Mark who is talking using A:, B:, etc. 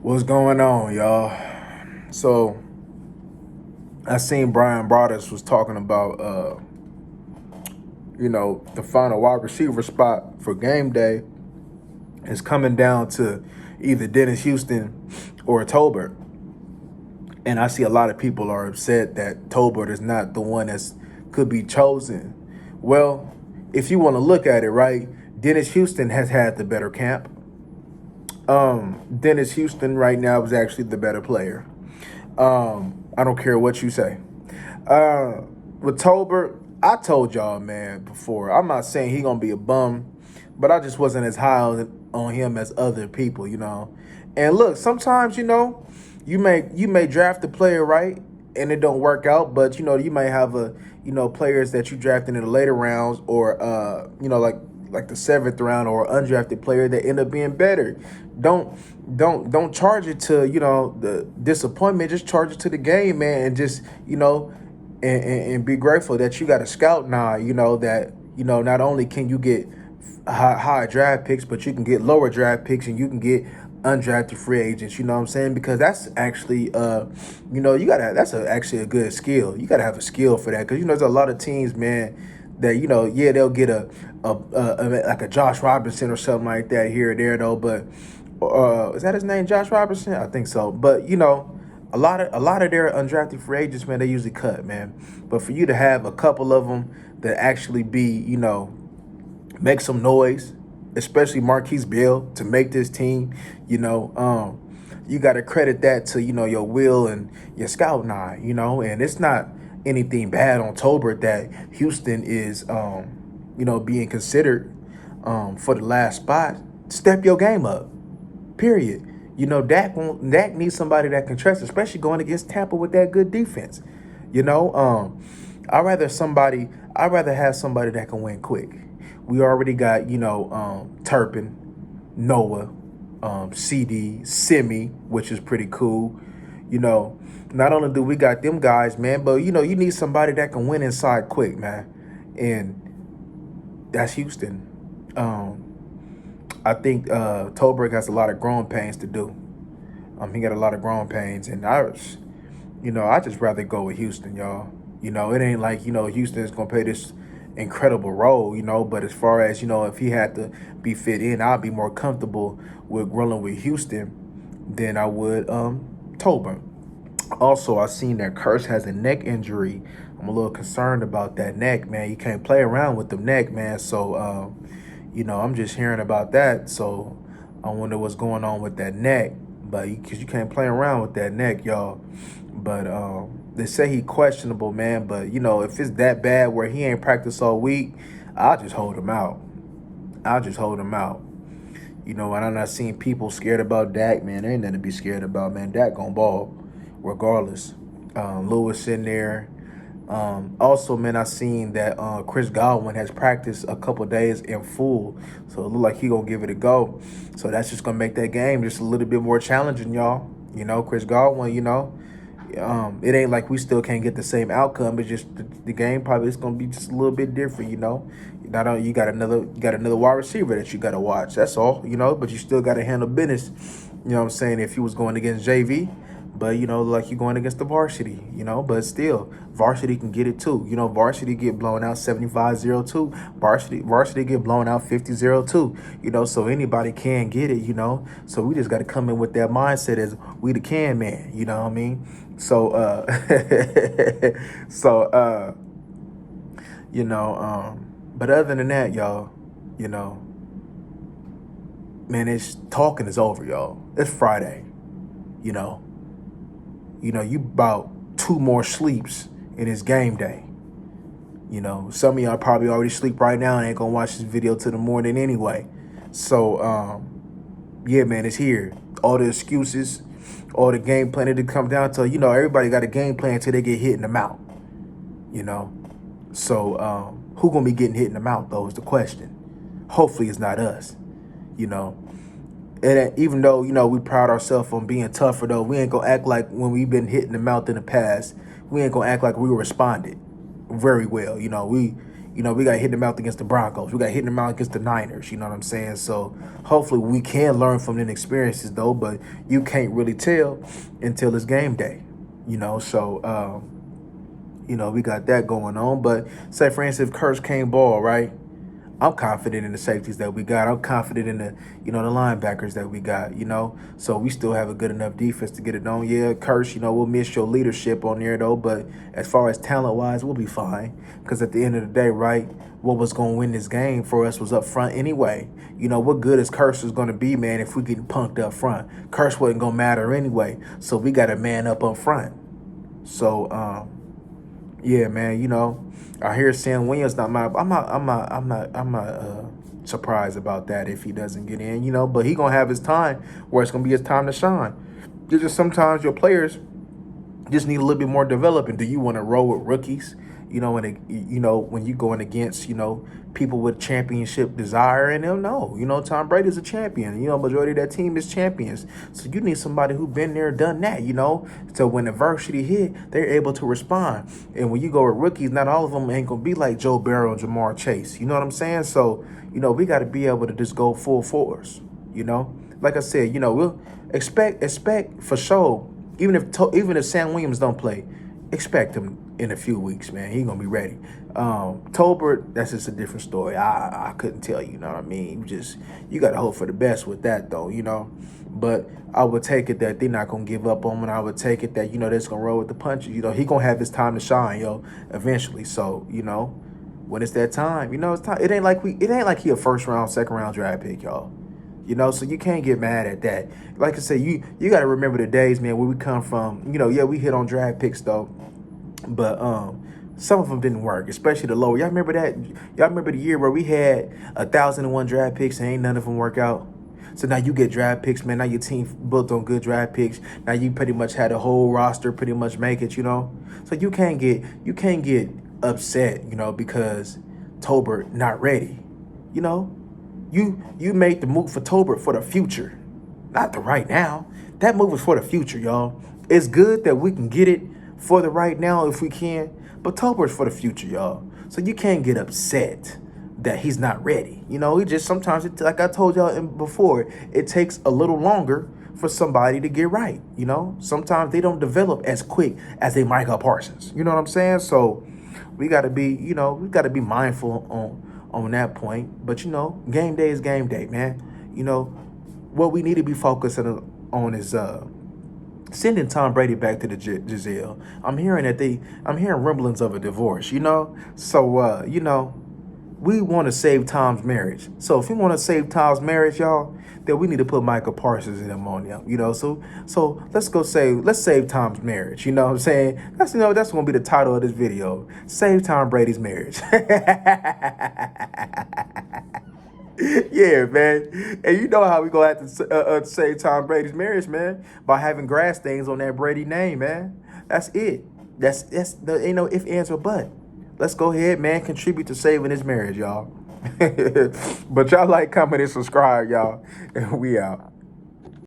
A: What's going on, y'all? So I seen Bradys was talking about the final wide receiver spot for game day is coming down to either Dennis Houston or Tolbert. And I see a lot of people are upset that Tolbert is not the one that's could be chosen. Well, if you want to look at it, right, Dennis Houston has had the better camp. Dennis Houston right now is actually the better player. I don't care what you say. Uh, with Tolbert, I told y'all, man, before. I'm not saying he gonna be a bum, but I just wasn't as high on him as other people. And look, sometimes you may draft a player right, and it don't work out, but you may have players that you drafted in the later rounds, or like the seventh round, or undrafted player that end up being better. Don't don't charge it to the disappointment. Just charge it to the game, man, and just and be grateful that you got a scout now. That not only can you get high draft picks, but you can get lower draft picks, and you can get undrafted free agents. You know what I'm saying? Because that's actually you gotta that's actually a good skill. You gotta have a skill for that, because there's a lot of teams, man, that yeah, they'll get a like a Josh Robinson or something like that here or there, though. But is that his name, Josh Robinson? I think so. But a lot of their undrafted free agents, man, they usually cut, man. But for you to have a couple of them that actually be make some noise, especially Marquise Bill, to make this team, you got to credit that to your will and your scouting eye, and it's not anything bad on Tolbert that Houston is being considered for the last spot. Step your game up, period. Dak needs somebody that can trust, especially going against Tampa with that good defense. You know, I'd rather have somebody that can win quick. We already got Turpin, Noah, CD, Simi, which is pretty cool. You know, not only do we got them guys, man, but you need somebody that can win inside quick, man, and that's Houston. I think Tolbert has a lot of growing pains to do. He got a lot of growing pains, and I just rather go with Houston, y'all. It ain't like Houston is gonna play this incredible role, But as far as if he had to be fit in, I'd be more comfortable with rolling with Houston than I would Tolbert. Also, I seen that Curse has a neck injury. I'm a little concerned about that neck, man. You can't play around with the neck, man. So, I'm just hearing about that. So, I wonder what's going on with that neck. But because you can't play around with that neck, y'all. But they say he questionable, man. But if it's that bad where he ain't practiced all week, I'll just hold him out. I'll just hold him out. And I'm not seeing people scared about Dak, man. There ain't nothing to be scared about, man. Dak gonna ball regardless. Lewis in there. Also, man, I seen that Chris Godwin has practiced a couple days in full, so it look like he gonna give it a go. So that's just gonna make that game just a little bit more challenging, y'all. Chris Godwin. It ain't like we still can't get the same outcome. It's just the game probably is gonna be just a little bit different. Not only you got another wide receiver that you gotta watch. That's all. But you still gotta handle business. You know what I'm saying? If you was going against JV. But, like you're going against the varsity, but still, varsity can get it too. Varsity get blown out 75-02. Varsity get blown out 50-02, so anybody can get it, So we just got to come in with that mindset as we the can man, you know what I mean? So, so, but other than that, y'all, man, it's talking is over, y'all. It's Friday, you know. You about 2 more sleeps and it's game day. Some of y'all probably already sleep right now and ain't gonna watch this video till the morning anyway. So, yeah, man, it's here. All the excuses, all the game planning to come down to, everybody got a game plan until they get hit in the mouth. So, who gonna be getting hit in the mouth, though, is the question. Hopefully it's not us, And even though, we pride ourselves on being tougher, though, we ain't going to act like when we've been hit in the mouth in the past, we ain't going to act like we responded very well. You know, we got hitting them out against the Broncos. We got hitting them out against the Niners. You know what I'm saying? So hopefully we can learn from them experiences, though. But you can't really tell until it's game day. You know, so you know, we got that going on. But say, for instance, if Kurtz can't ball, right? I'm confident in the safeties that we got. I'm confident in the, you know, the linebackers that we got, you know. So we still have a good enough defense to get it done. Yeah, Kurtz, you know, we'll miss your leadership on there, though. But as far as talent-wise, we'll be fine. Because at the end of the day, right, what was going to win this game for us was up front anyway. You know, what good is Kurtz is going to be, man, if we getting punked up front? Kurtz wasn't going to matter anyway. So we got a man up front. So, yeah, man, you know, I hear Sam Williams I'm not surprised about that if he doesn't get in, you know, but he gonna have his time where it's gonna be his time to shine. There's just sometimes your players just need a little bit more development. Do you want to roll with rookies? You know, when you going against, you know, people with championship desire in them, no. You know, Tom Brady's a champion. You know, majority of that team is champions. So you need somebody who been there, done that, you know. So when adversity hit, they're able to respond. And when you go with rookies, not all of them ain't going to be like Joe Burrow and Jamar Chase. You know what I'm saying? So, you know, we got to be able to just go full force, you know. Like I said, you know, we'll expect for sure, even if Sam Williams don't play, expect him in a few weeks, man. He gonna be ready. Tolbert, that's just a different story. I couldn't tell you, you know what I mean? You gotta hope for the best with that, though, you know. But I would take it that they're not gonna give up on him. And I would take it that, you know, they're just gonna roll with the punches. You know, he gonna have his time to shine, yo, eventually. So, you know, when it's that time, you know, it's time. It ain't like he a first round, second round draft pick, y'all. You know, so you can't get mad at that. Like I said, you got to remember the days, man, where we come from. You know, yeah, we hit on draft picks, though. But some of them didn't work, especially the lower. Y'all remember that? Y'all remember the year where we had 1,001 draft picks and ain't none of them work out? So now you get draft picks, man. Now your team built on good draft picks. Now you pretty much had a whole roster pretty much make it, you know? So you can't get upset, you know, because Tolbert not ready, you know? You made the move for Tolbert for the future, not the right now. That move was for the future, y'all. It's good that we can get it for the right now if we can, but Tolbert's for the future, y'all. So you can't get upset that he's not ready. You know, he just sometimes, like I told y'all before, it takes a little longer for somebody to get right. You know, sometimes they don't develop as quick as they Micah Parsons. You know what I'm saying? So we got to be, you know, we got to be mindful on that point. But, you know, game day is game day, man. You know, what we need to be focusing on is sending Tom Brady back to the Giselle. I'm hearing rumblings of a divorce, you know. So, you know, we want to save Tom's marriage. So if we want to save Tom's marriage, y'all, then we need to put Micah Parsons in ammonia, you know. So let's save Tom's marriage. You know what I'm saying? That's gonna be the title of this video. Save Tom Brady's marriage. Yeah, man. And you know how we gonna have to save Tom Brady's marriage, man, by having grass stains on that Brady name, man. That's it. That's the ain't no if, ands, or but. Let's go ahead, man. Contribute to saving his marriage, y'all. But y'all like, comment, and subscribe, y'all. And we out.